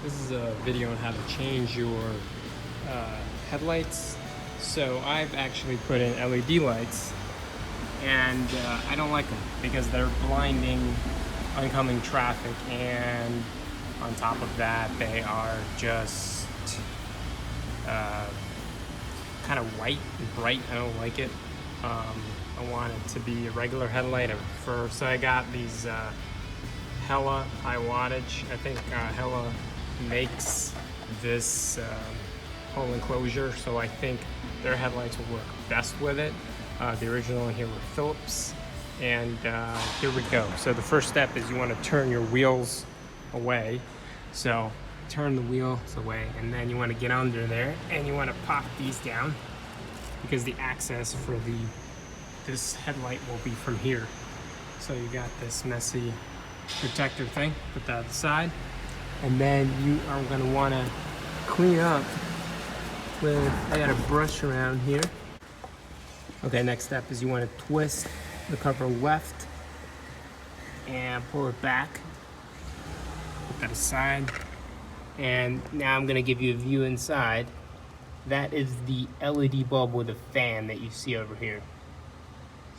This is a video on how to change your headlights. So I've actually put in LED lights, and I don't like them because they're blinding oncoming traffic, and on top of that they are just kind of white and bright. I don't like it. I want it to be a regular headlight. So I got these Hella high wattage. I think Hella makes this whole enclosure, so I think their headlights will work best with it. The original one here were Phillips, and here we go. So the first step is you want to turn your wheels away. So turn the wheels away, and then you want to get under there, and you want to pop these down because the access for this headlight will be from here. So you got this messy protector thing, put that aside, and then you are going to want to clean up with, I got a brush around here. Okay, next step is you want to twist the cover left and pull it back, put that aside, and now I'm going to give you a view inside. That is the LED bulb with a fan that you see over here.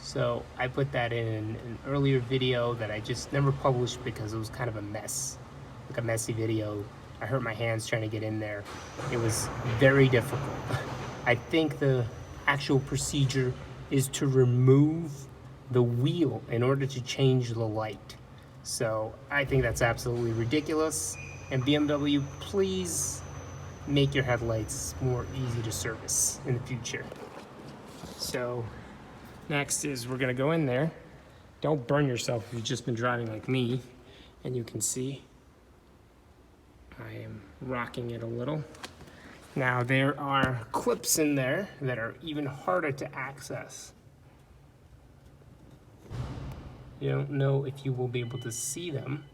So I put that in an earlier video that I just never published because it was kind of a mess, like a messy video. I hurt my hands trying to get in there. It was very difficult. I think the actual procedure is to remove the wheel in order to change the light. So I think that's absolutely ridiculous. And BMW, please make your headlights more easy to service in the future. So next is we're gonna go in there. Don't burn yourself if you've just been driving like me. And you can see I am rocking it a little. Now there are clips in there that are even harder to access. You don't know if you will be able to see them.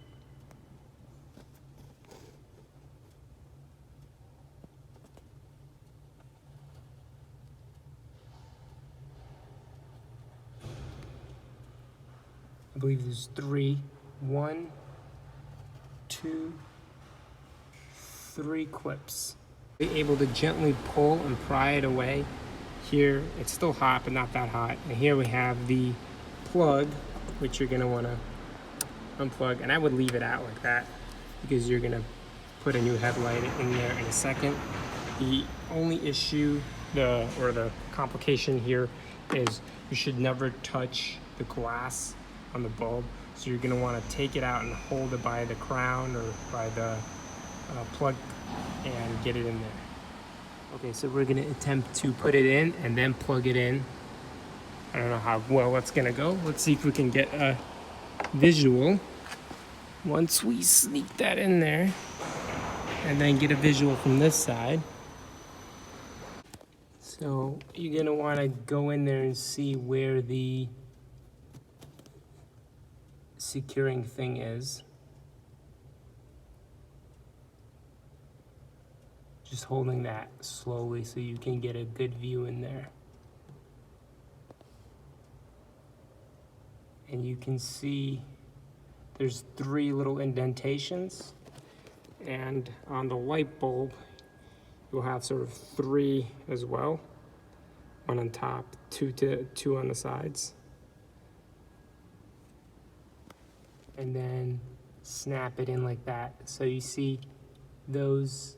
I believe there's 3. 1, 2, 3 clips. Be able to gently pull and pry it away. Here, it's still hot, but not that hot. And here we have the plug, which you're gonna wanna unplug. And I would leave it out like that because you're gonna put a new headlight in there in a second. The only issue, or the complication here is you should never touch the glass on the bulb. So you're gonna wanna take it out and hold it by the crown or by the plug and get it in there. Okay, so we're gonna attempt to put it in and then plug it in. I don't know how well that's gonna go. Let's see if we can get a visual once we sneak that in there, and then get a visual from this side. So you're gonna wanna go in there and see where the securing thing is. Just holding that slowly so you can get a good view in there. And you can see there's 3 little indentations, and on the light bulb you'll have sort of 3 as well. 1 on top, 2 on the sides. And then snap it in like that. So you see those,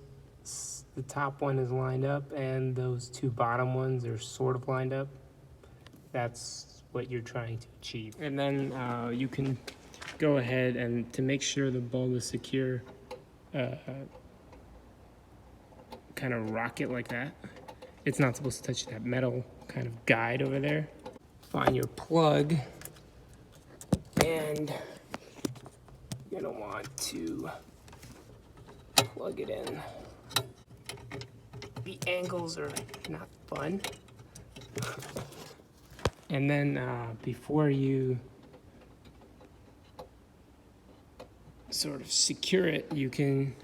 the top one is lined up and those 2 bottom ones are sort of lined up. That's what you're trying to achieve. And then you can go ahead and, to make sure the bulb is secure, kind of rock it like that. It's not supposed to touch that metal kind of guide over there. Find your plug, and you're gonna want to plug it in. The angles are not fun. And then before you sort of secure it, you can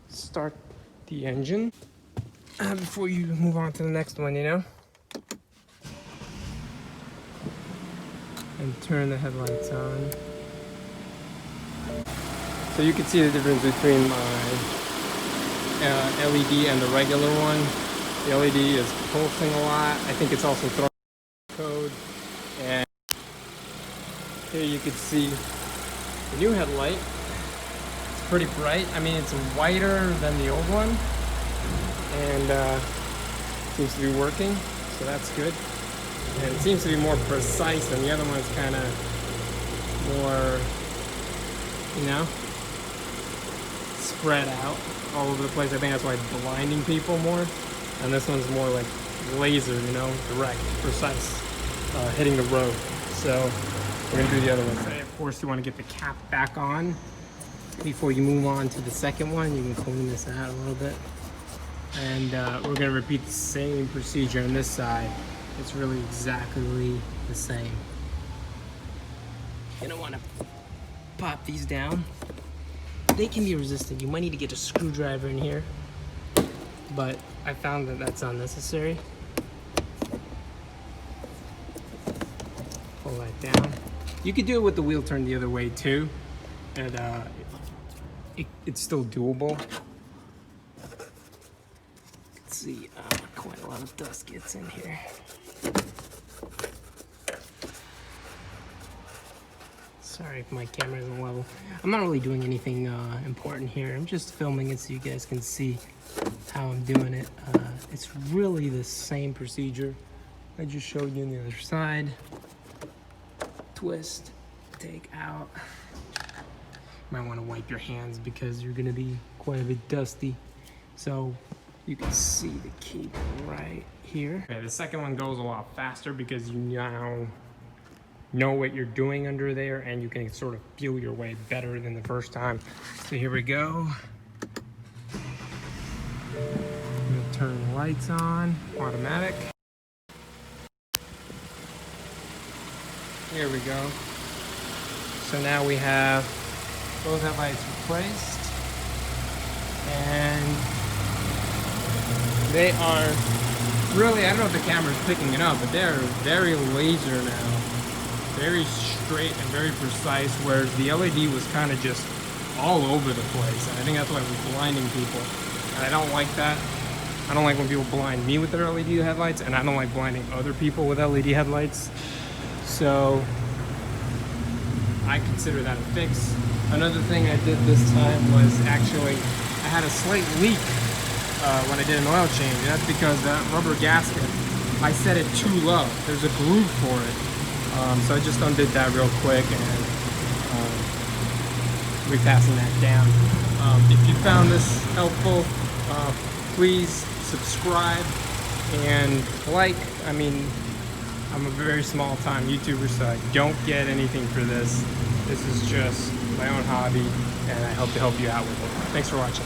start the engine before you move on to the next one, you know? And turn the headlights on. So you can see the difference between my LED and the regular one. The LED is pulsing a lot. I think it's also throwing code. And here you can see the new headlight. It's pretty bright. I mean, it's whiter than the old one, and seems to be working, so that's good. And it seems to be more precise than the other one. It's kind of more, you know, spread out all over the place. I think that's why it's blinding people more. And this one's more like laser, you know, direct, precise, hitting the road. So we're gonna do the other one. So of course, you want to get the cap back on before you move on to the second one. You can clean this out a little bit. And we're gonna repeat the same procedure on this side. It's really exactly the same. You're gonna want to pop these down. They can be resistant. You might need to get a screwdriver in here, but I found that that's unnecessary. Pull that down. You could do it with the wheel turned the other way too, and it's still doable. Let's see, quite a lot of dust gets in here. Sorry if my camera isn't level. I'm not really doing anything important here. I'm just filming it so you guys can see how I'm doing it. It's really the same procedure I just showed you on the other side. Twist, take out. Might want to wipe your hands because you're going to be quite a bit dusty. So you can see the key right here. Okay, the second one goes a lot faster because you now know what you're doing under there, and you can sort of feel your way better than the first time. So here we go. I'm gonna turn the lights on, automatic. Here we go. So now we have both headlights replaced, and they are really, I don't know if the camera's picking it up, but they're very laser now. Very straight and very precise, whereas the LED was kind of just all over the place. And I think that's why it was blinding people. And I don't like that. I don't like when people blind me with their LED headlights, and I don't like blinding other people with LED headlights. So I consider that a fix. Another thing I did this time was actually, I had a slight leak when I did an oil change. And that's because that rubber gasket, I set it too low. There's a groove for it. So I just undid that real quick and repassing that down. If you found this helpful, please subscribe and like. I mean, I'm a very small time YouTuber, so I don't get anything for this. This is just my own hobby, and I hope to help you out with it. Thanks for watching.